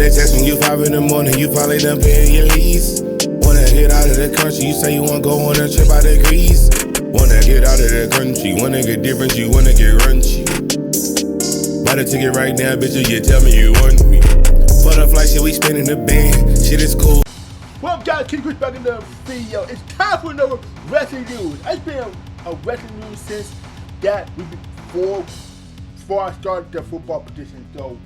they text me, you 5 in the morning, you probably done paying your lease. Wanna get out of the country, you say you wanna go on a trip out of Greece. Wanna get out of the country, wanna get different, you wanna get runchy. Buy the ticket right now, bitch, you tell me you want me. For the flight, shit, we spinning the band, shit is cool. Well, guys, keep Chris back in the video. It's time for another wrestling news. It's been a wrestling news since that week before I started the football petition. So,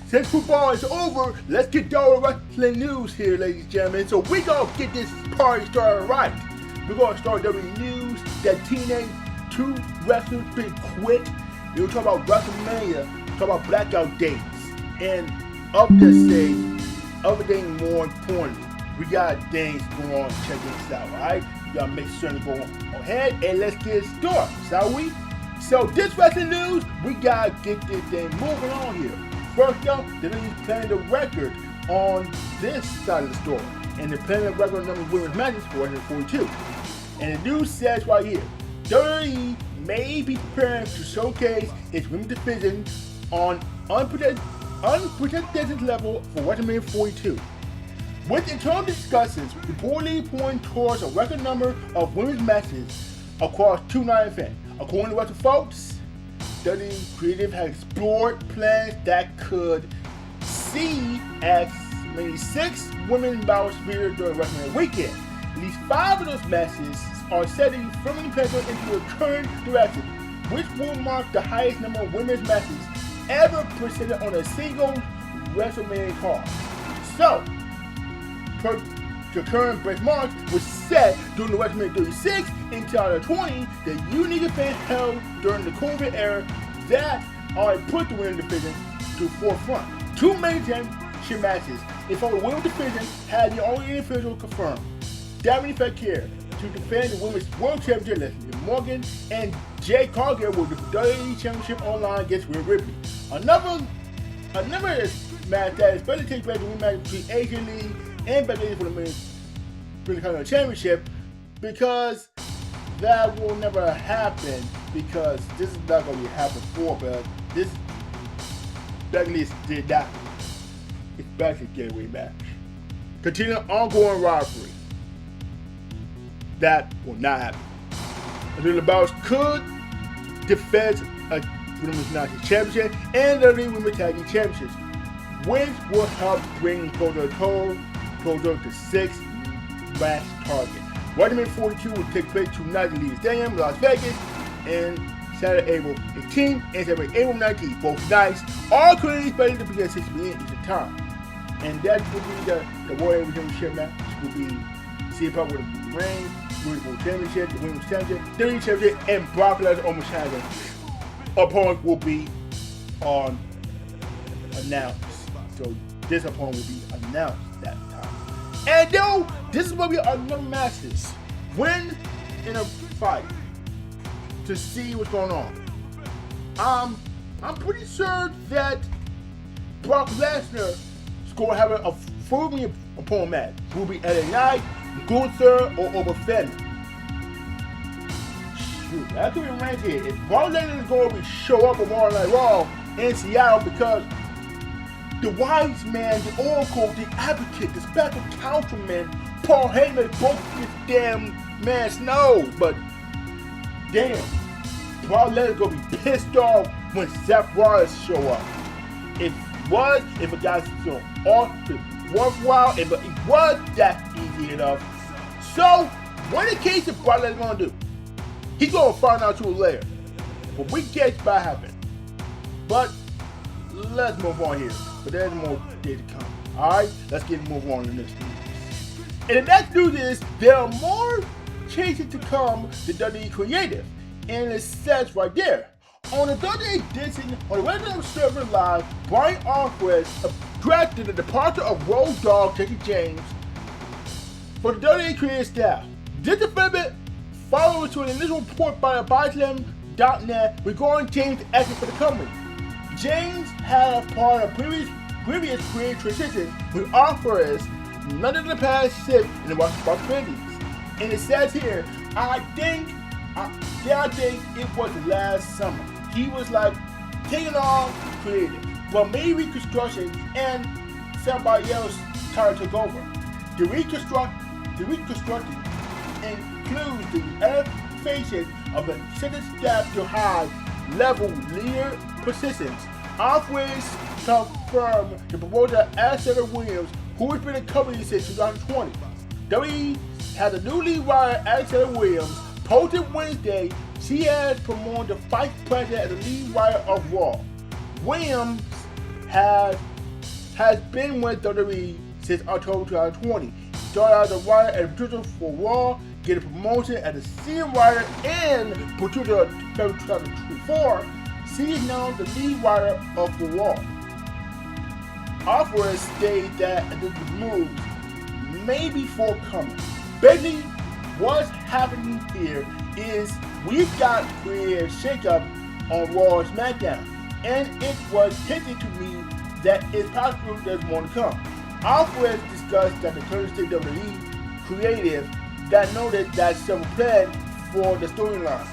since football is over, let's get down to wrestling news here, ladies and gentlemen. So, we're going to get this party started right. We're going to start WWE News that TNA 2 wrestlers been quit. We're talking about Wrestlemania, talk about blackout dates, and other things more importantly. We got things going on. Check this out, alright? We gotta make sure to go ahead and let's get started, shall we? So this wrestling news, we gotta get this thing moving on here. First up, they're planning the record on this side of the story. And they're planning the record number of women's matches for 142. And the news says right here, WWE may be preparing to showcase its women's division on unprecedented level for WrestleMania 42. With internal discussions reportedly pointing towards a record number of women's matches across 2 night events. According to Wrestle Folks, WWE Creative has explored plans that could see as many 6 women's battles during WrestleMania weekend. At least 5 of those matches are set to be firmly penciled into the current direction, which will mark the highest number of women's matches ever presented on a single WrestleMania card. So, the current benchmark was set during the WrestleMania 36 until the 20, the unique event held during the COVID era that already put the women's division to the forefront. 2 main championship matches in front of the women's division had the only individual confirmed, Daphne Fekir, to defend the women's world championship, Leslie Morgan, and Jade Cargill with the WWE Championship online against Rhea Ripley. Another match that is better to take place in the women's match between Asian League and Becky for the men's championship, because that will never happen, because this is not going to happen before, but this Becky did that. It's Becky gateway match. Continue ongoing rivalry. That will not happen. The Bells could defend a women's national championship and the women's tag team championships, which will help bring closer to 6 match target. WrestleMania 42 will take place tonight in Lee Stadium, Las Vegas, and Saturday, April 18th and Saturday, April 19th. Both nights are currently expected to begin at 6 p.m. Eastern Time. And that will be the World Championship match, which will be CM Punk with the ring, World Championship, the Women's Championship, the WWE Championship, and Brock Lesnar almost has an opponent will be announced. So this opponent will be announced that time. And though this is what we are number matches, win in a fight to see what's going on. I'm pretty sure that Brock Lesnar is going to have a full opponent match. Will be LA Knight, Gunther, or Oba Fett. Shoot, that could be right here. If Brock Lesnar is going to show up on Monday Night Raw in Seattle, because the wise man, the oracle, the advocate, the special councilman, Paul Heyman broke this damn man's nose. But damn, Brock Lesnar is going to be pissed off when Seth Rollins show up. If a guy's so worthwhile, if it was that easy enough. So, what in the case of Brock Lesnar going to do? He's going to find out to later. But we guess what happened. But let's move on here. But there's more day to come. Alright, let's move on to the next news. And the next news is there are more changes to come to WWE Creative. And it says right there, on the WWE edition on the Wrestling Server Live, Brian Arquez addressed the departure of Road Dogg Jesse James for the WWE Creative staff. This development follows to an initial report by BySlam.net regarding James' exit for the company. James had a part of previous creative transition with Arquez none of the past 6 in the responsibilities. And it says here, I think it was last summer. He was like taking on creative, but maybe construction and somebody else took over. The reconstruction includes the elevation of the center staff to high-level leader positions. Always confirmed the promoter Alexander Williams, who has been in the company since 2020. WWE has a new lead writer, Alexander Williams, posted Wednesday she has promoted the vice president as the lead writer of Raw. Williams has been with WWE since October 2020. Started as a writer and producer for Raw, getting promotion as a senior writer and producer of 2024. She is now the lead writer of Raw. Offers state that the move may be forthcoming. Basically, what's happening here is we've got creative shakeup on Raw and SmackDown, and it was hinted to me that it's possible there's more to come. Alfred discussed that the current state WWE creative that noted that several planned for the storyline.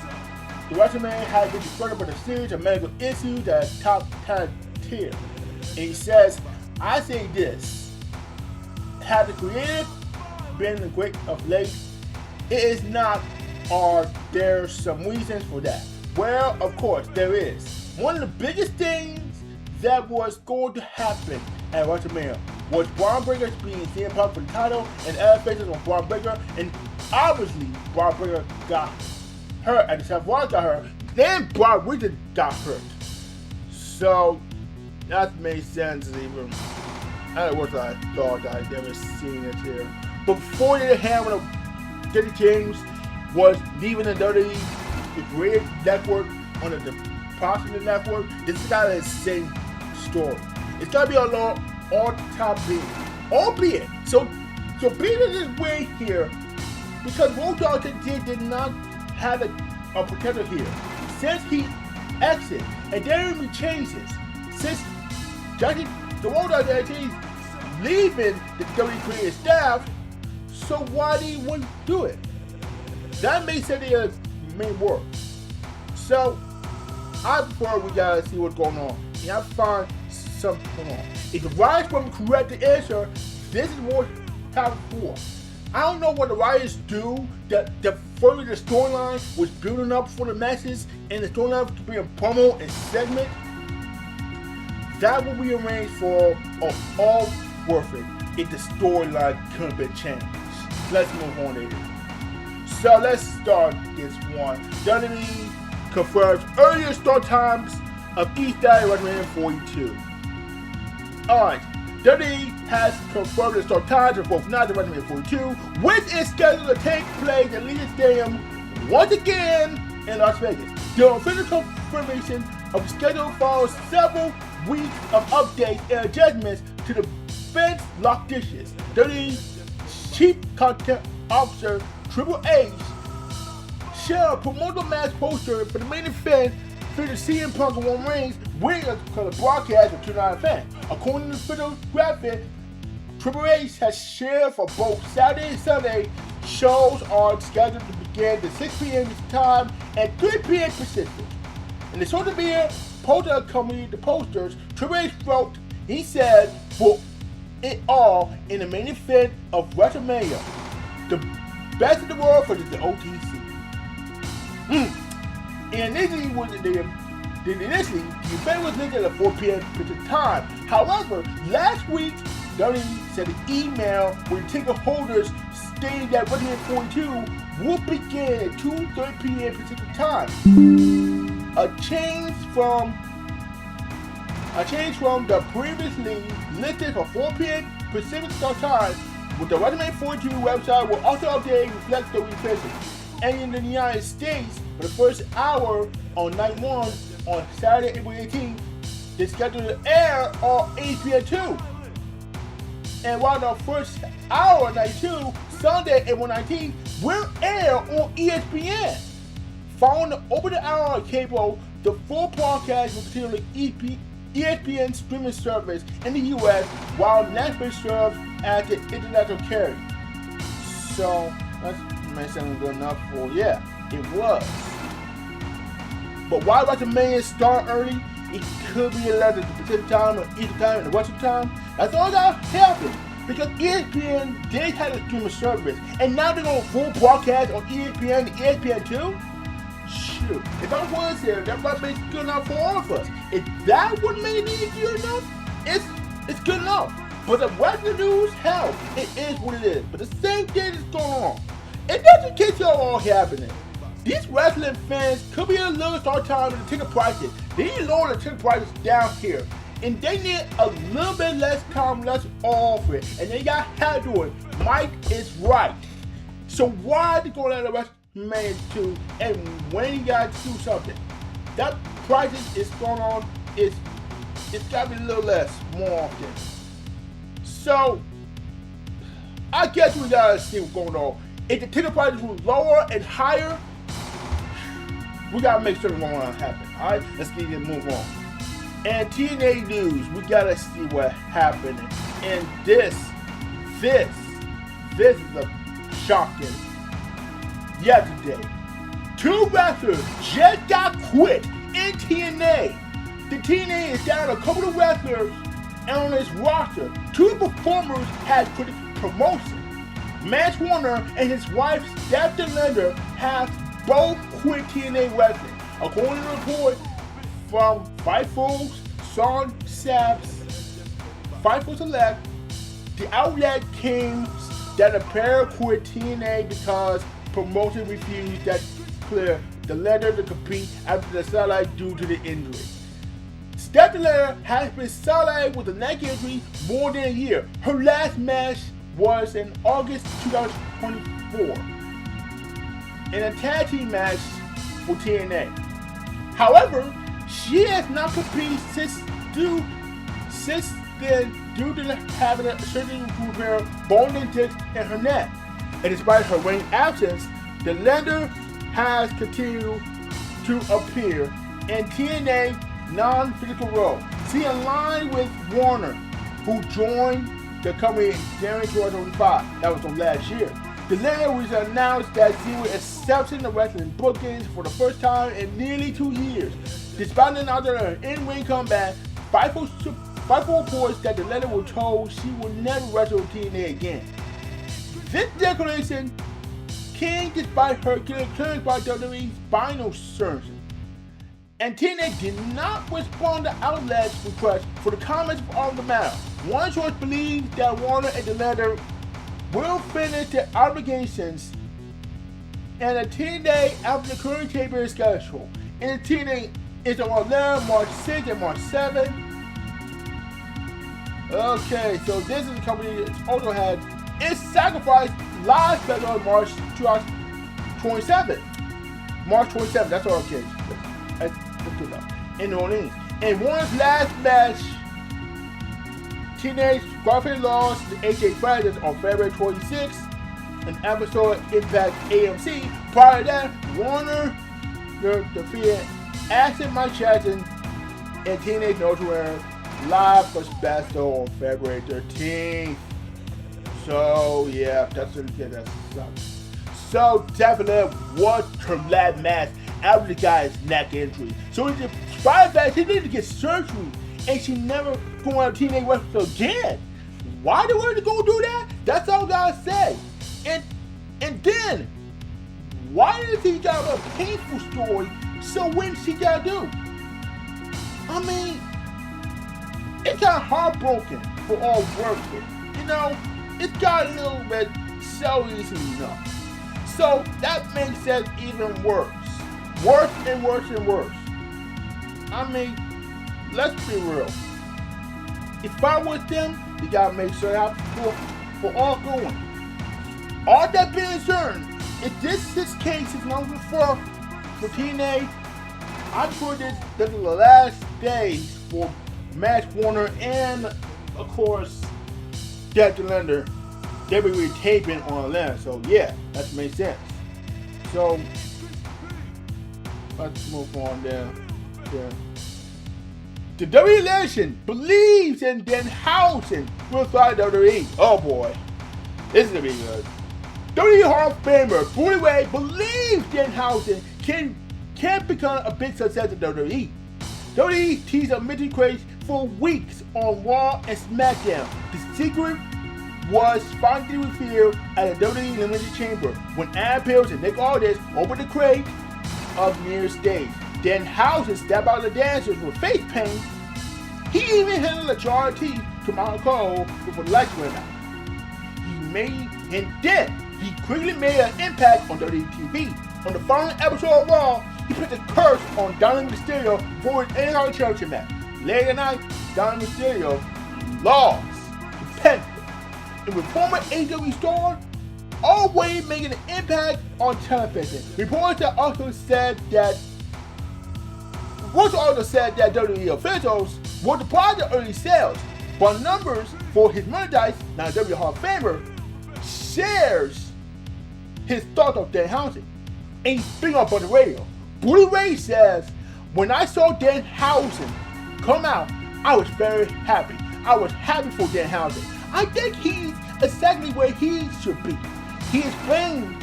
The Wrestlemania has been confronted by a series of medical issues that are top talent tier. And he says, I say this, had the creative been the great of late, it is not, or there's some reasons for that. Well, of course, there is. One of the biggest things that was going to happen at Wrestlemania was Braun Breaker being CM Punk for the title and elevations on Braun Breaker, and obviously Braun Breaker got hurt and Seth Rollins got hurt, then Braun Breaker got hurt. So that made sense even. That was what I thought I'd never seen it here. But before the hammer of Jesse James was leaving the WWE, the creative network on the Possible Network, this is not the same story. It's gotta be along on top beat. Albeit, so being in this way here, because Road Dogg did not have a protector here. Since he exited, and there will be changes. Since the Road Dogg is leaving the WWE creative staff, so why did he want to do it? That may say the main work. So I prefer we gotta see what's going on. And I find something going on. If the writers want to correct the answer, this is what top 4. I don't know what the writers do. The further the storyline was building up for the matches, and the storyline to be a promo and segment, that will be arranged for all worth it if the storyline could have been changed. Let's move on later. So let's start this one. WWE confirms earlier start times of each day at WrestleMania 42. Alright, WWE has confirmed the start times of both nights at WrestleMania 42, which is scheduled to take place at Allegiant Stadium once again in Las Vegas. The official confirmation of the schedule follows several weeks of updates and adjustments to the bench lock dishes. WWE Chief Content Officer Triple H shared a promotional match poster for the main event featuring CM Punk and Roman Reigns winning the broadcast of 2-9 event. According to the official graphic, Triple H has shared for both Saturday and Sunday. Shows are scheduled to begin at 6 p.m. time and 3 p.m. Pacific. In the social media poster accompanied the posters, Triple H wrote, he said, for it all in the main event of WrestleMania, the best in the world for the OTC. And initially, the event was listed at 4 p.m. Pacific time. However, last week, WWE sent an email with ticket holders stating that WrestleMania 42 will begin at 2:30 p.m. Pacific time. A change from the previously listed for 4 p.m. Pacific start time, with the WrestleMania 42 website will also update and reflect the revision. And in the United States, for the first hour on night 1 on Saturday, April 18th, they're scheduled to air on HBO2. And while the first hour on night 2, Sunday, April 19th, will air on ESPN. Following the opening hour on cable, the full broadcast will continue on ESPN streaming service in the U.S., while Netflix serves as the international carrier. So that's sound good enough for, yeah, it was. But why WrestleMania start early? It could be 11 at the Pacific time or Eastern time and the Western time. That's all that happened. Because ESPN did have a streaming service, and now they're going full broadcast on ESPN and ESPN2. Shoot, if I was there, that might make it good enough for all of us. If that would make it good enough, it's good enough. But the wrestling news, hell, it is what it is. But the same thing is going on. And that's in case y'all all happening. These wrestling fans could be a little start time with the ticket prices. They need to lower the ticket prices down here. And they need a little bit less time, less off it. And they got how to do it. Mike is right. So why are they going to the WrestleMania 2 and when you got to do something? That prices is going on, it's got to be a little less, more often. So, I guess we got to see what's going on. If the ticket prices were lower and higher, we got to make sure what's going to happen. Alright, let's get it move on. And TNA news, we gotta see what happened. And this is a shocking. Yesterday, 2 wrestlers just got quit in TNA. The TNA is down a couple of wrestlers, and on its roster, 2 performers had quit promotion. Matt Warner and his wife, Stephanie Linder, have both quit TNA wrestling. According to the report from Fightful's Sean Sapp's Fightful Select, the outlet claims that the pair quit TNA because promotion refused that clear the letter to compete after the satellite due to the injury. Stephanie Linder has been satellite with a neck injury more than a year. Her last match was in August 2024 in a tag team match for TNA. However, she has not competed since then due to having a surgery to repair bone and disc in her neck. And despite her ring absence, the Linder has continued to appear in TNA non-physical role. She aligned with Warner, who joined the company in January 2025. That was from last year. The Linder was announced that she was accepting the wrestling bookings for the first time in nearly 2 years. Despite another in-ring comeback, Fightful reports that the Linder was told she will never wrestle TNA again. This declaration came despite her getting clearance by WWE's spinal surgeon. And TNA did not respond to outlets' requests for the comments on the matter. One source believes that Warner and the Linder will finish their obligations and the TNA after the current taping is scheduled. And the TNA is on March 6th and March 7th. Okay, so this is a company that also had its Sacrifice live special on March 27th. March 27th, that's all okay. That's good enough. In New Orleans. And Warner's last match, TNA's Scarface lost to AJ Styles on February 26th, an episode of Impact AMC. Prior to that, Warner defeated Ashton Mike Jackson and TNA's Notorious live for special on February 13th. So yeah, that sucks. So definitely was her last match after the guy's neck injury. So despite that, she needed to get surgery, and she never going to TNA wrestling again. Why do we go do that? That's all I gotta say. And then, why does he got a painful story? So when she gotta do? I mean, it's kind of heartbroken for all workers. You know, it's got a little bit so easy enough. So that makes it even worse. Worse and worse and worse. I mean, let's be real. If I was them, you gotta make sure I for all going. All that being said, if this case is number 4 for TNA, I'm sure this is the last days for Matt Warner and, of course, Stephanie Linder. They'll be retaping on Atlanta, so yeah, that makes sense. So let's move on there. The WWE Nation believes in Denhausen will fly WWE. Oh boy, this is gonna be good. WWE Hall of Famer Bully Ray believes Denhausen can become a big success at WWE. WWE teased a mystery crate for weeks on Raw and SmackDown. The secret was finally revealed at the WWE Elimination Chamber when Adam Pearce and Nick Aldis opened the crate of near stage. Danhausen stepped out of the dancers with face paint. He even handled a jar of tea to Michael Cole before the lights went out. He quickly made an impact on WWE TV. On the following episode of Raw, he put the curse on Dominic Mysterio for his Intercontinental Championship match. Later that night, Dominic Mysterio lost to Penta. And with former AEW star always making an impact on television. Reports also said that WWE officials were surprised at early sales, but numbers for his merchandise, now WWE Hall of Famer, shares his thoughts of Danhausen. And speaking up on the radio, Bully Ray says, when I saw Danhausen come out, I was very happy. I was happy for Danhausen. I think he's exactly where he should be. He explained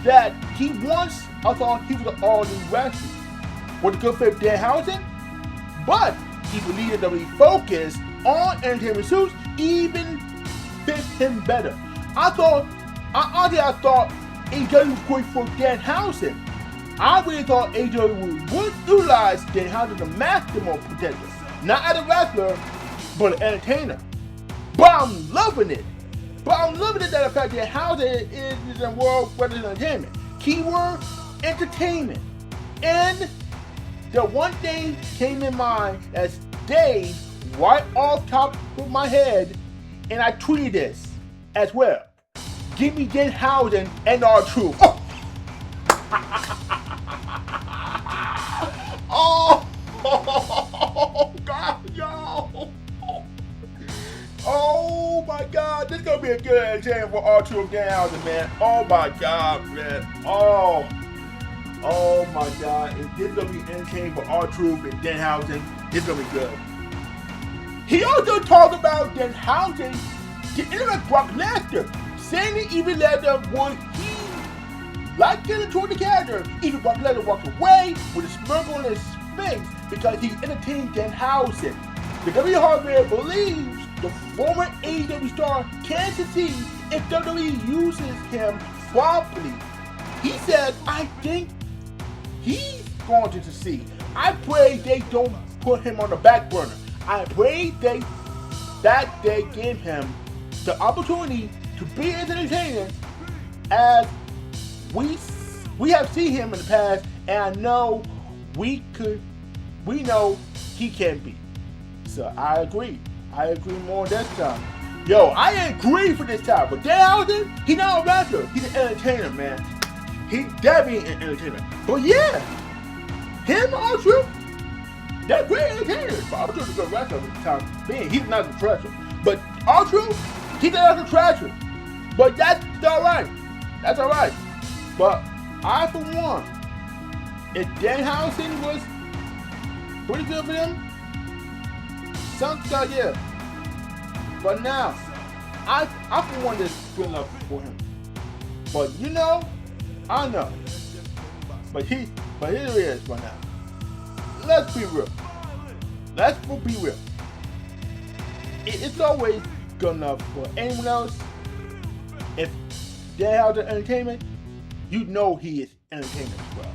that he once thought he was an all-new wrestler. Was a good fit for Danhausen, but he believed that WWE focus on entertainment suits even fit him better. I thought AEW was great for Danhausen. I really thought AEW would utilize Danhausen to maximum potential, not as a wrestler, but an entertainer. But I'm loving it. But that the fact that Danhausen is in World Wrestling Entertainment. Keyword, entertainment. And the one thing came in mind as Dave right off top of my head, and I tweeted this as well. Give me Danhausen and R-Truth. Oh, God, yo. Oh my God, this is gonna be a good entertainment for R-Truth Danhausen, man. Oh my God, man. Oh my God. If this is gonna be entertaining for R-Truth and Danhausen, it's gonna be good. He also talked about Danhausen to interact Brock Lesnar, saying that even Lesnar would he like getting toward the character. Even Brock Lesnar walked away with a smirk on his face because he entertained Danhausen. The WWE Hall of Fame believes the former AEW star can succeed if WWE uses him properly. He said, I think he's going to succeed. I pray they don't put him on the back burner. I pray that they give him the opportunity to be as entertaining as we have seen him in the past, and I know we know he can be. So I agree more this time. Yo, I agree for this time, but Danhausen, he's not a wrestler, he's an entertainer, man. He definitely an entertainer. But yeah, him, R-Truth, they're great entertainers. But R-Truth is a wrestler at the time being. He's not a treasure. But R-Truth, he's not a treasure. But that's alright. That's alright. But I, for one, if Danhausen was pretty good for them, something like yeah. But now, I for one is good enough for him. But you know, I know. But here it is right now. Let's be real. It's always good enough for anyone else. If they have the entertainment, you know he is entertainment as well.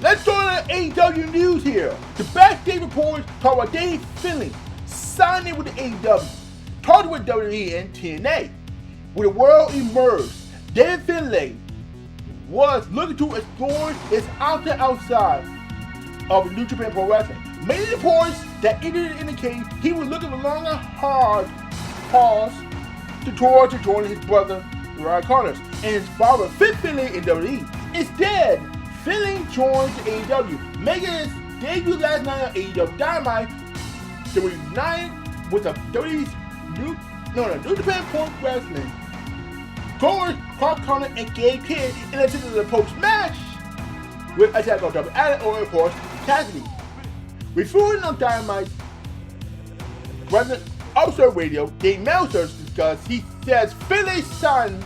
Let's go to AEW news here. The backstage reports talk about Dave Finlay signing with the AEW, talking with WWE and TNA. When the world emerged, Dave Finlay was looking to explore his outside of New Japan Pro Wrestling. Many reports that indicate he was looking for longer hard pause to join his brother Ryan Connors and his father Fit Finlay in WWE. Instead, Finlay joins AEW, making his debut last night on AEW Dynamite to reunite with the WWE's New Japan Pro Wrestling. Connors, Clark Connor, and Gabe Kidd in addition to the post-match with Attack on Double Allen or, of course, Cassidy. Referring on Dynamite's Observer Radio, Dave Meltzer discussed, he says Finlay's son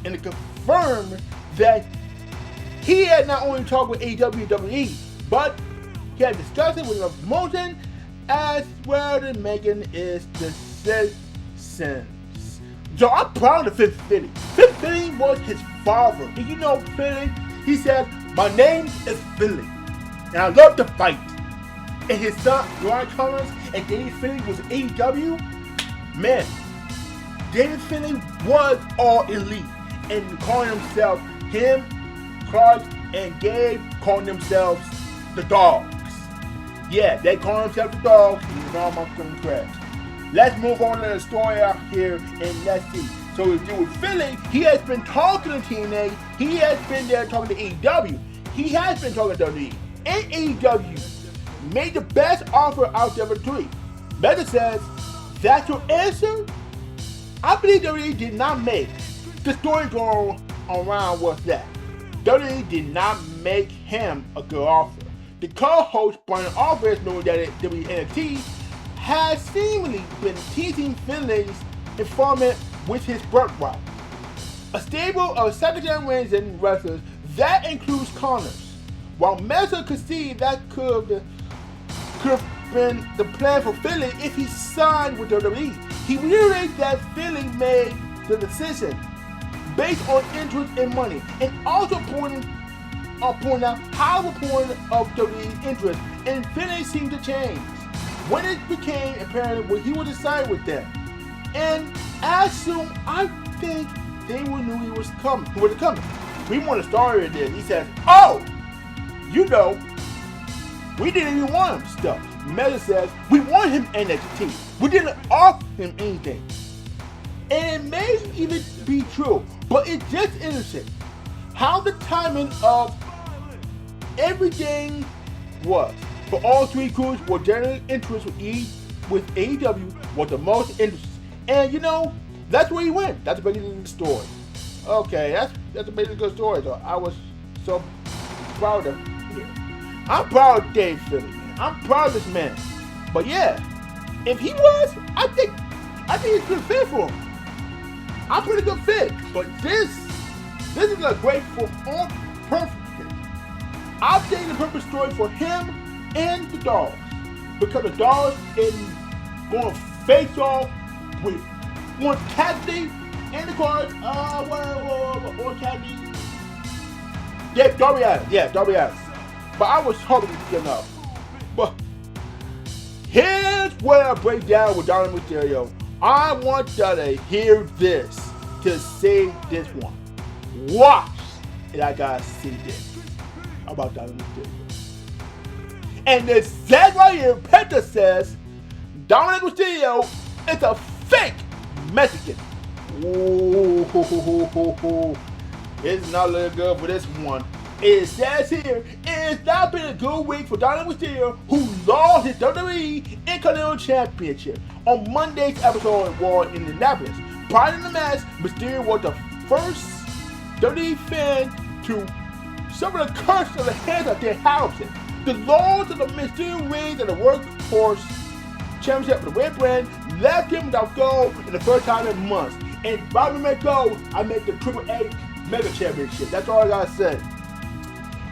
and confirmed that he had not only talked with AEW and WWE, but He had discussion with the promotion as well as making his decisions. So I'm proud of Fifth Philly. Fifth Philly was his father. And you know Philly, he said, my name is Philly. And I love to fight. And his son, Ron Collins, and David Philly was AEW. Man, David Philly was all elite. And calling himself, him, Clark, and Gabe calling themselves the Dogs. Yeah, they call themselves the Dogs. You know I'm going to crash. Let's move on to the story out here and let's see. So we do with Philly, he has been talking to TNA. He has been there talking to AEW. He has been talking to WWE. And AEW made the best offer out there for 3. Meta says, that's your answer? I believe WWE did not make. The story going around was that WWE did not make him a good offer. The co-host Brian Alvarez knew that NXT has seemingly been teasing Philly's involvement with his birthright. A stable of second-generation wrestlers that includes Connors. While Meza could see that could have been the plan for Philly if he signed with WWE, he reiterated that Philly made the decision based on interest and money, and also pointing out how important of WWE's interest in Philly seemed to change when it became apparent what he would decide with them. And as soon, I think they knew he was coming. We want to start with this. He says, oh, you know, we didn't even want him stuff. Meta says, we want him NXT. We didn't offer him anything. And it may even be true, but it's just interesting how the timing of everything was. For all 3 crews were generally interested with AEW was the most interesting. And you know, that's where he went. That's basically the story. Okay, that's a basically good story. So I was so proud of him. I'm proud of Dave Philly, man. I'm proud of this man. But yeah, if he was, I think it's a good fit for him. I'm pretty good fit. But this is a great for all perfect fit. I'm saying the perfect story for him and the Dogs. Because the Dogs is going to face off with one Cassidy and the cards. One Cassidy. Yeah, Darby Allin. Yeah, Darby Allin. But I was hoping to get enough. But here's where I break down with Dominic Mysterio. I want y'all to hear this to see this one. Watch, and I gotta see this about Dominic Mysterio. And this says right here, Penta says Dominic Mysterio is a fake Mexican. Ooh, it's not looking good for this one. It says here, it's not been a good week for Dominic Mysterio, who lost his WWE Intercontinental Championship on Monday's episode of Raw in Indianapolis. Prior to the match, Mysterio was the first WWE fan to suffer the curse of the hands of their Harrison. The loss of the Mysterio reigns and the Workforce Championship for the Red Brand left him without gold in the first time in months. And if I make gold, I make the Triple A Mega Championship. That's all I gotta say.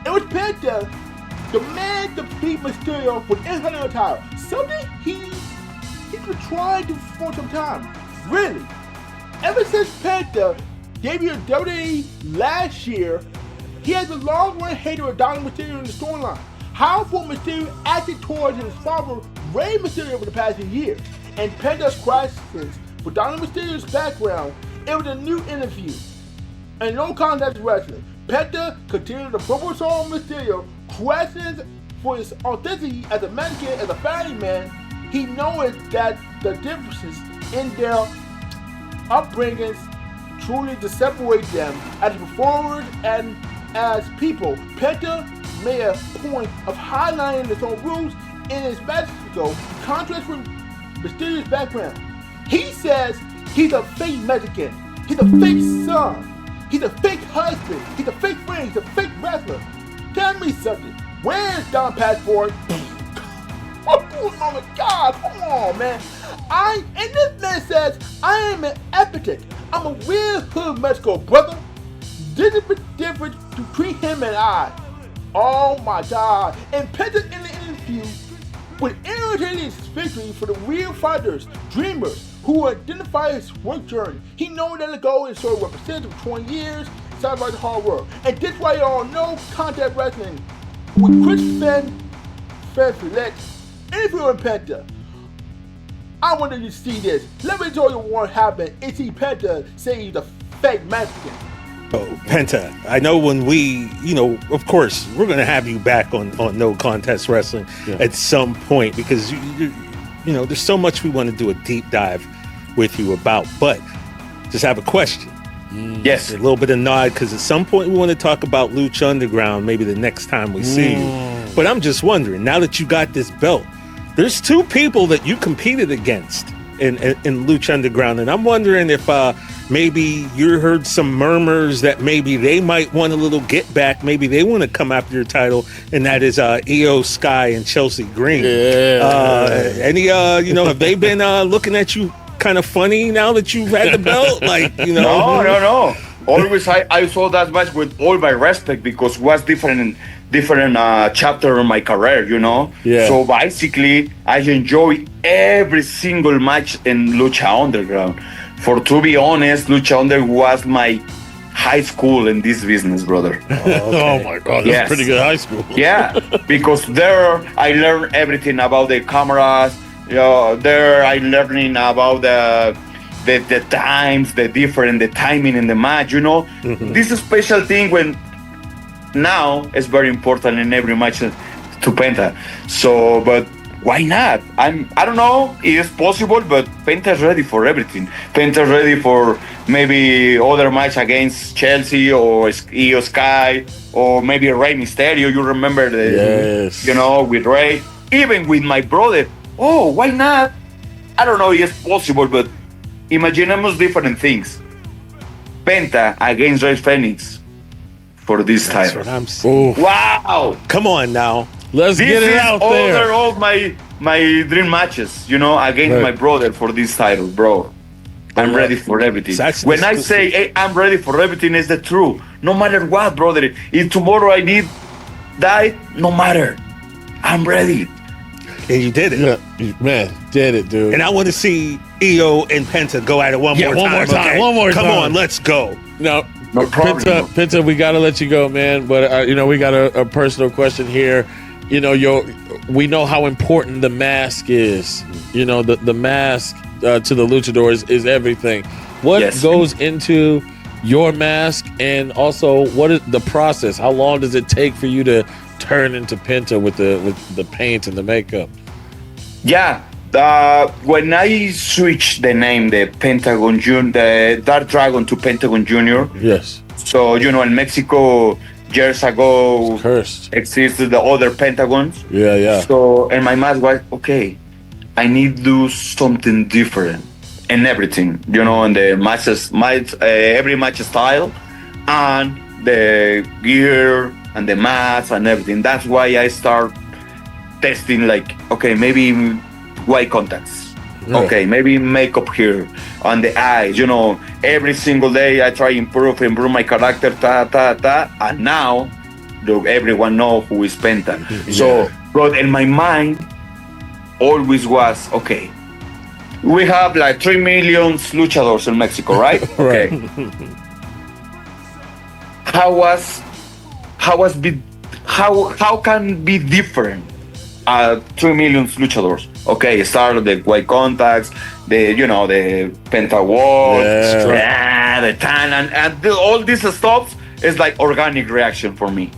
It was Penta, the man to beat Mysterio with Intercontinental title. Something he's been trying to for some time. Really. Ever since Penta debuted in WWE last year, he has a long-run hater of Dominic Mysterio in the storyline. How Mysterio acted towards his father, Rey Mysterio, over the past few years. And Penta's questions for Dominic Mysterio's background, it was a new interview. And no contest wrestling. Penta continued to focus on Mysterio, questions for his authenticity as a Mexican, as a family man. He knows that the differences in their upbringings truly to separate them as performers and as people. Penta made a point of highlighting his own roots in his Mexico, contrast with Mysterio's background. He says he's a fake Mexican, he's a fake son, he's a fake husband, he's a fake friend, he's a fake wrestler. Tell me something, where's Don Passport? Oh my God, come on, man. And this man says, I am an epic. I'm a real hood Mexico brother. This is the difference between him and I. Oh my God. And Penta in the feud with entertaining victory for the real fighters, dreamers, who identify his work journey. He known that the goal is sort of representative of 20 years, sounds like the hard work. And this why y'all know Contact Wrestling with Chris Fenfilet interviewing Penta. I wanted you to see this. Let me tell you what happened. It's Penta saying he's a fake Mexican. Oh, Penta, I know when we, of course, we're going to have you back on No Contest Wrestling at some point because, there's so much we want to do a deep dive with you about. But just have a question. Yes. A little bit of nod because at some point we want to talk about Lucha Underground maybe the next time we see you. But I'm just wondering, now that you got this belt, there's two people that you competed against in Lucha Underground, and I'm wondering if maybe you heard some murmurs that maybe they might want a little get back, maybe they want to come after your title, and that is Io Sky and Chelsea Green. Have they been looking at you kind of funny now that you've had the belt? No. Always I saw that match with all my respect because it was different chapter of my career, Yeah. So basically, I enjoy every single match in Lucha Underground. To be honest, Lucha Underground was my high school in this business, brother. Oh my God, that's pretty good high school. Yeah, because there I learned everything about the cameras. There I learning about the times, the timing in the match. This is a special thing when now it's very important in every match to Penta. So, but why not? I don't know. It is possible, but Penta is ready for everything. Penta is ready for maybe other match against Chelsea or Io Sky or maybe Rey Mysterio. You remember with Rey, even with my brother. Oh, why not? I don't know. It's possible, but imaginemos different things. Penta against Rey Fenix for this That's title. what I'm saying. Wow! Come on now. Let's get it out there. These are all my dream matches, against my brother for this title, bro. I'm ready for everything. When I say hey, I'm ready for everything, it's the truth. No matter what, brother. If tomorrow I need die, no matter. I'm ready. And you did it. Yeah, man, did it, dude. And I want to see Io and Penta go at it one more time. Okay? One more time. Come on, let's go. No problem. Penta, we got to let you go, man. But, we got a personal question here. We know how important the mask is. The mask to the luchadors is everything. What goes into your mask, and also what is the process? How long does it take for you to turn into Penta with the paint and the makeup? Yeah. When I switched the name, the Dark Dragon to Pentagon Junior. Yes. So in Mexico years ago existed the other Pentagons. Yeah. So and my mask was okay. I need to do something different in everything. In the matches, every match style, and the gear and the mask and everything. That's why I start testing. Okay, maybe white contacts. Yeah. Okay, maybe makeup here on the eyes. Every single day I try improve my character. And now, look, everyone know who is Penta. So, but in my mind, always was okay. We have 3 million luchadors in Mexico, right? Right. Okay. How can be different? 3 million luchadors. Okay, start the white contacts, the Penta wall, the tan, and all this stuff is organic reaction for me.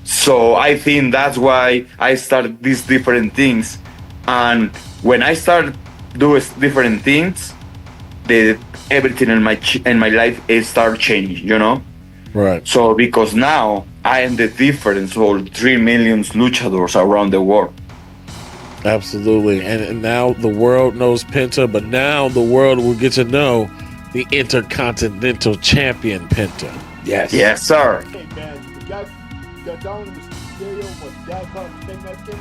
So I think that's why I started these different things, and when I start doing different things, everything in my life is start changing. Right. So because now I am the difference of 3 million luchadors around the world. Absolutely. And now the world knows Penta, but now the world will get to know the Intercontinental Champion Penta. Yes. Yes, sir. Hey, man, got down in the studio for that kind of thing like this.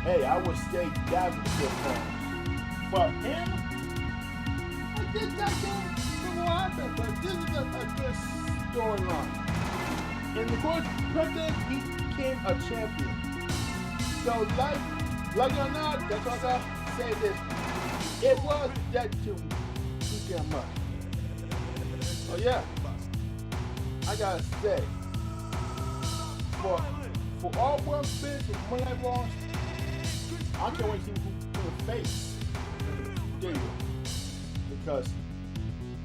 Hey, I would say that was good fun. But him, I think that's what happened, but this is a good storyline. And of course, Penta, he became a champion. So, like it or not, that's all I gotta say this. It was that too damn much. So yeah, I gotta say, for all work fits and Monday Night Raw, I can't wait to see who will face there you go. Because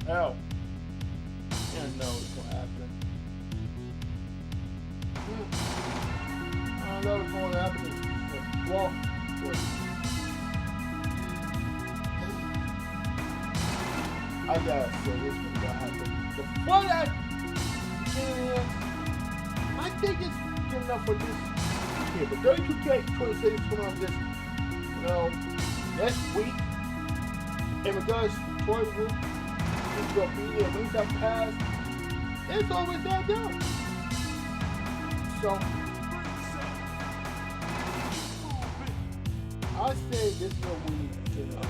hell, I don't know what's gonna happen. I don't know what's going to happen. Well, I gotta say this one's gonna happen. Before that, I think it's good enough for this year. But 32K26 is coming on this, next week. And because Troy Root is gonna be there, wings that pass, it's always that down. So I say this is what we need to know.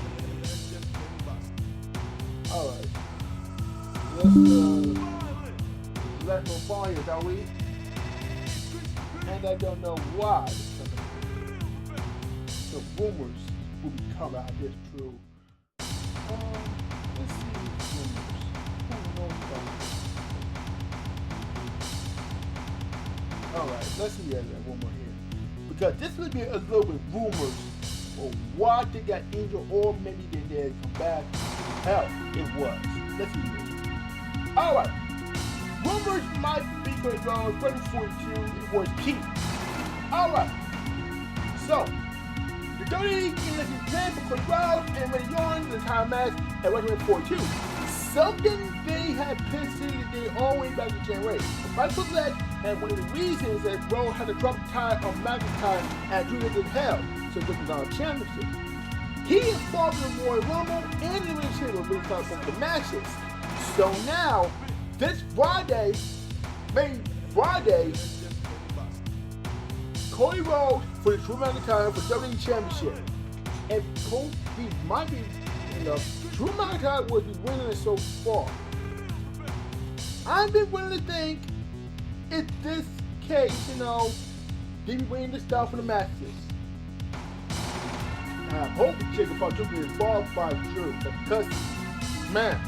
Alright. Let's move on here, shall we? And I don't know why the rumors will become out this true. Let's see these rumors. Who knows about this? Alright, let's see that rumor here. Because this will be a little bit rumors of why they got injured or maybe they did come back. Hell, it was. Let's see this. Alright. Rumors might be going to go 2042. It was key. Alright. So, the WWE can plan for Cody Rhodes and Randy Orton the time match at WrestleMania 42. Something they had considered their own way back in January. Michael Leck had one of the reasons that Rhodes had to drop the tie on McIntyre and Drew in hell. So this was our championship. He is part of the Royal Rumble and the Winning Chamber will start from the matches. So now, this Friday, Cody Rhodes for the Drew McIntyre for WWE Championship. And he might be, Drew McIntyre will be winning it so far. I've been willing to think, in this case, he be winning this stuff for the matches. I hope the chicken part to be involved by Drew, because, man,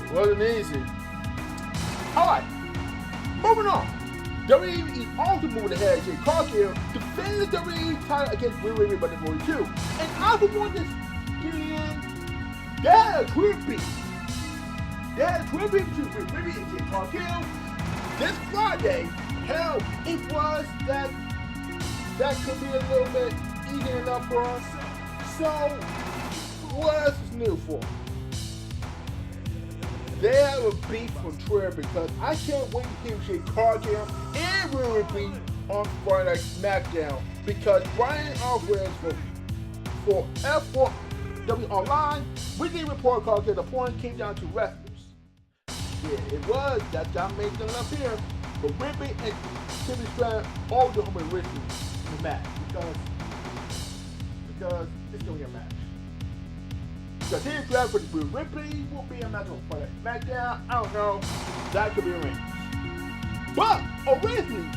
it wasn't easy. Alright, moving on. WWE also moving ahead. Jay Cargill defending the WWE title against Rhea Ripley by the 42. And I would want this get in. That Twin Peaks. That Twin Peaks to Rhea Ripley and Jay Cargill. This Friday, hell, it was that could be a little bit easy enough for us. So, what else is new for? They have a beef from Twitter because I can't wait to hear Jay Cargill and Rhea Ripley on Friday Night SmackDown because Brian Alvarez for F4W Online, weekly report Cargill, the point came down to wrestlers. Yeah, it was. That's not making enough here. But Ripley and Timmy Stratton all do home with Ripley in the match because it's going to be a match. Because his draft for the Ripley will be a match on Friday SmackDown. I don't know. That could be arranged. But originally,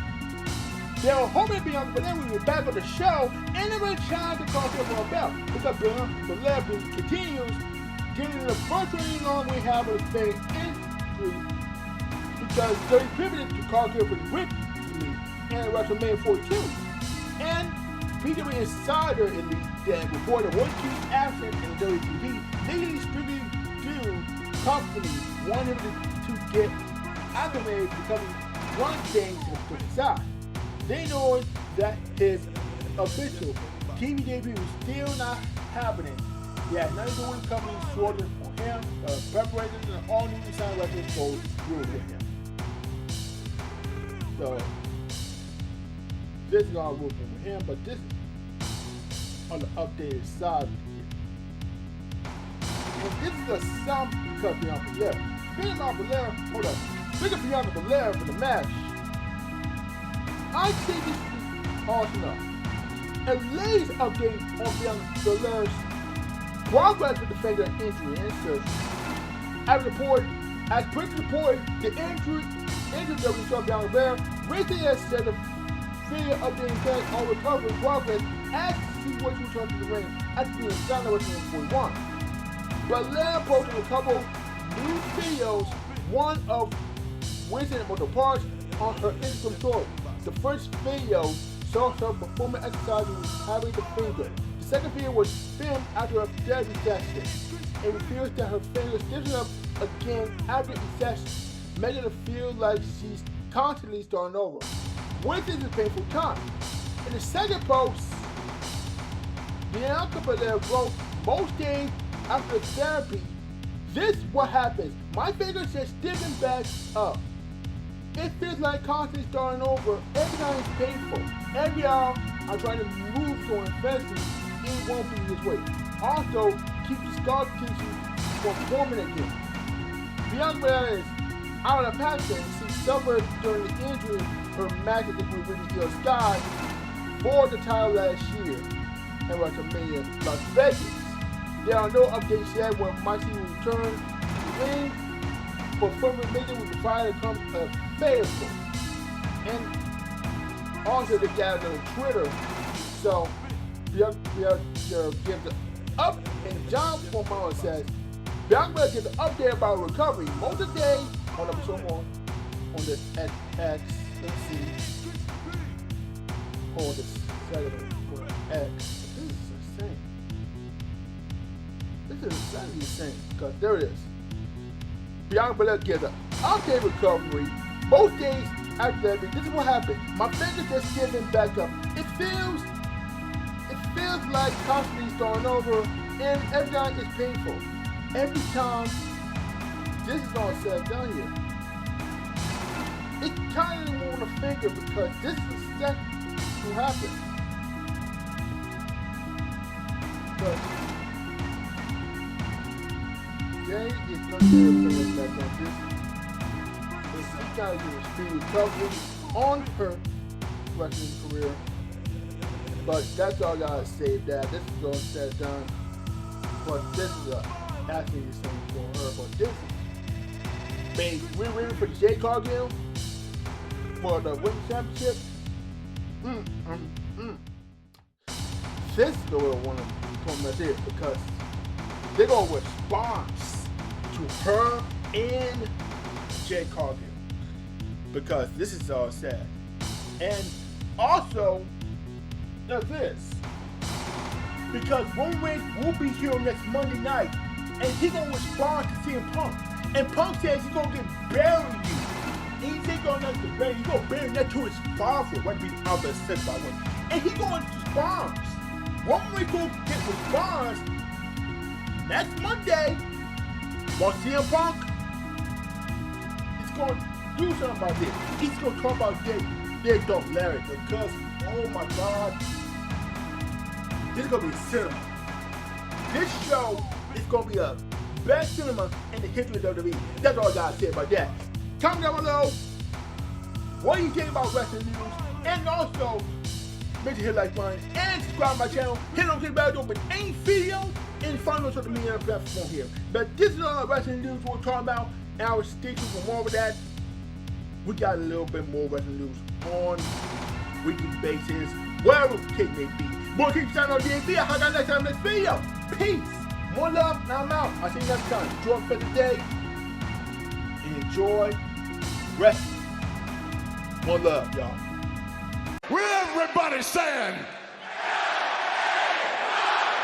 they were hoping to be on, but then we were back on the show, and they were trying to call for a belt. Because the celebrity continues getting the first ring on we have a thing injury. Because they pivoted to call for the Ripley and WrestleMania 42. And PW Insider Elite that reported one key absent in the WTV, they strictly do companies wanting to get acclimated becoming one thing to the side. They know that his official TV debut is still not happening. He had nothing to do with the company shorted on him, preparations and all new design records go through with him. So this is all working with him, but this is on the updated side. And this is a sound because Bianca Belair. Bianca Belair, hold up. Speaking of Bianca Belair for the match, I think this is hard enough. A latest update on Bianca Belair's progress with the finger injury and surgery. As Prince reported, the injury that we saw Bianca Belair recently has set video updating fans on recovery progress as the situation returns to the ring after being signed at WrestleMania 41. Belair posted a couple new videos, one of Winston and multiple parts on her Instagram story. The first video shows her performing exercises with having the finger. The second video was filmed after a therapy session. It reveals that her finger stiffens up again after the session, making her feel like she's constantly starting over. Winston is a painful time. In the second post, Bianca Belair wrote, most days after therapy, this is what happens. My fingers just stiffen back up. It feels like constantly starting over. Every time it's painful. Every hour I'm trying to move so fastly, it won't be this way. Also, keep the scar tissue from forming again. Bianca Belair is out of passion. She suffered during the injury her match with Io Sky for the title last year at WrestleMania Las Vegas. There are no updates yet when Mikey will return to the ring, but further information will provide comes available. And also they gathered on Twitter, so Bianca gives the up, and John Formano says Bianca gives an update about recovery most of the day on episode 1 on the X. Let's see. On the second for X. This is insane. This is exactly insane because there it is. Bianca Belair gives an update recovery most days after that. This is what happened. My finger just giving back up. It feels like constantly starting over, and every time it's painful. Every time this is all said and done here. It's kind of more on the finger because this is set to happen. But Jay is not going to put back on this. She's got to do a speedy recovery on her wrestling career. But that's all I gotta say. That this is all said and done. But this is actually the same for her. But this is, babe, we're waiting for the J Cargill for the Women's Championship. This is the way I want to come right here because they're gonna respond to her and J Cargill because this is all sad. And also. Now this, because Roman Reigns will be here next Monday night, and he's gonna respond to CM Punk. And Punk says he's gonna get buried. He ain't gonna let the bury. He's gonna bury that to his father. Right be out there said by way. And he's gonna respond. Roman Reigns gonna get response next Monday. While CM Punk is gonna do something about this. He's gonna talk about their Dark Larry because. Oh my God. This is going to be cinema. This show is going to be a best cinema in the history of WWE. That's all I got to say about that. Comment down below what do you think about wrestling news. And also, make sure you hit like button and subscribe to my channel. Hit on the bell to open any video and follow us on the media platform here. But this is all wrestling news we're talking about. And I will stay tuned for more of that. We got a little bit more wrestling news on weekly basis, wherever the case may be. More keep signing on DAV. I'll got next time in this video. Peace. More love. Now I'm out. I'll see you next time. Enjoy for the day. And enjoy wrestling. More love, y'all. With everybody saying,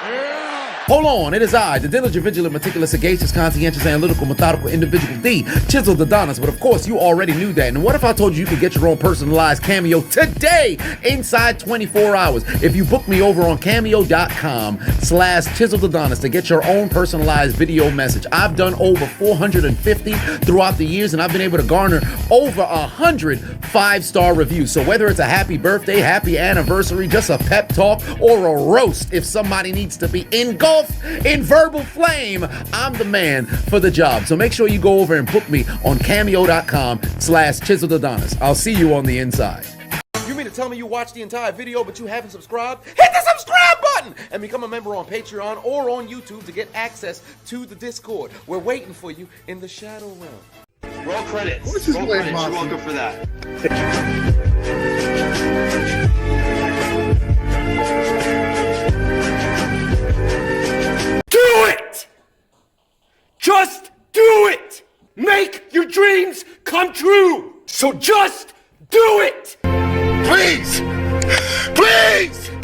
yeah. Hold on, it is I, the diligent, vigilant, meticulous, sagacious, conscientious, analytical, methodical individual, D, Chiseled Adonis. But of course, you already knew that. And what if I told you you could get your own personalized cameo today inside 24 hours? If you book me over on cameo.com/Chiseled Adonis to get your own personalized video message. I've done over 450 throughout the years, and I've been able to garner over 100 5-star reviews. So whether it's a happy birthday, happy anniversary, just a pep talk, or a roast, if somebody needs to be engulfed in verbal flame, I'm the man for the job. So make sure you go over and book me on cameo.com/Chiseled Adonis. I'll see you on the inside. You mean to tell me you watched the entire video but you haven't subscribed? Hit the subscribe button and become a member on Patreon or on YouTube to get access to the Discord. We're waiting for you in the Shadow Realm. Roll credits. What's his Roll name, credits. You're Marcy? welcome for that. Do it! Just do it! Make your dreams come true! So just do it! Please!